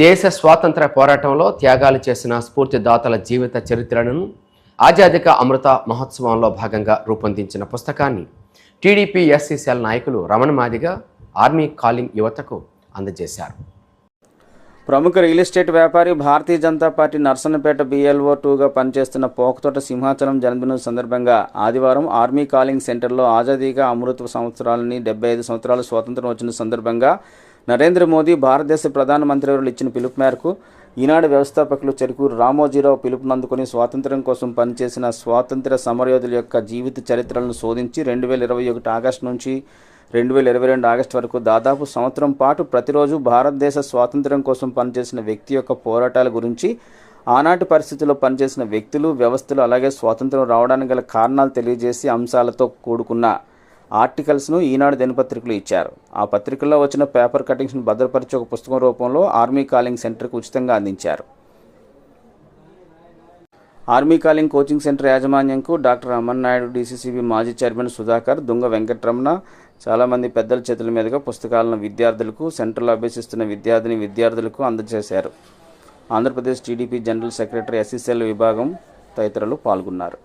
దేశ స్వాతంత్ర పోరాటంలో త్యాగాలు చేసిన స్ఫూర్తిదాతల జీవిత చరిత్రలను ఆజాదీక అమృత మహోత్సవంలో భాగంగా రూపొందించిన పుస్తకాన్ని టీడీపీ ఎస్సీ సెల్ నాయకులు రమణ మాదిగ ఆర్మీ కాలింగ్ యువతకు అందజేశారు. ప్రముఖ రియల్ ఎస్టేట్ వ్యాపారి భారతీయ జనతా పార్టీ నర్సన్నపేట BLO2గా పనిచేస్తున్న పోకతోట సింహాచలం జన్మదినం సందర్భంగా ఆదివారం ఆర్మీ కాలింగ్ సెంటర్లో ఆజాదీక అమృత సంవత్సరాలని 75 సంవత్సరాల స్వాతంత్రం వచ్చిన సందర్భంగా నరేంద్ర మోదీ భారతదేశ ప్రధానమంత్రి ఇచ్చిన పిలుపు మేరకు ఈనాడు వ్యవస్థాపకులు చెరుకూరు రామోజీరావు పిలుపునందుకుని స్వాతంత్ర్యం కోసం పనిచేసిన స్వాతంత్ర్య సమరయోధుల యొక్క జీవిత చరిత్రలను శోధించి 2021 ఆగస్టు నుంచి 2022 ఆగస్టు వరకు దాదాపు సంవత్సరం పాటు ప్రతిరోజు భారతదేశ స్వాతంత్ర్యం కోసం పనిచేసిన వ్యక్తి యొక్క పోరాటాల గురించి, ఆనాటి పరిస్థితుల్లో పనిచేసిన వ్యక్తులు, వ్యవస్థలు, అలాగే స్వాతంత్ర్యం రావడానికి గల కారణాలు తెలియజేసి అంశాలతో కూడుకున్న ఆర్టికల్స్ను ఈనాడు దినపత్రికలు ఇచ్చారు. ఆ పత్రికల్లో వచ్చిన పేపర్ కటింగ్స్ను భద్రపరిచి ఒక పుస్తకం రూపంలో ఆర్మీ కాలింగ్ సెంటర్కు ఉచితంగా అందించారు. ఆర్మీ కాలింగ్ కోచింగ్ సెంటర్ యాజమాన్యంకు డాక్టర్ అమర్నాయుడు, DCCB మాజీ చైర్మన్ సుధాకర్, దుంగ వెంకటరమణ, చాలామంది పెద్దల చేతుల మీదుగా పుస్తకాలను విద్యార్థులకు, సెంటర్లో అభ్యసిస్తున్న విద్యార్థులకు అందజేశారు. Andhra Pradesh TDP general secretary SC cell విభాగం తదితరులు పాల్గొన్నారు.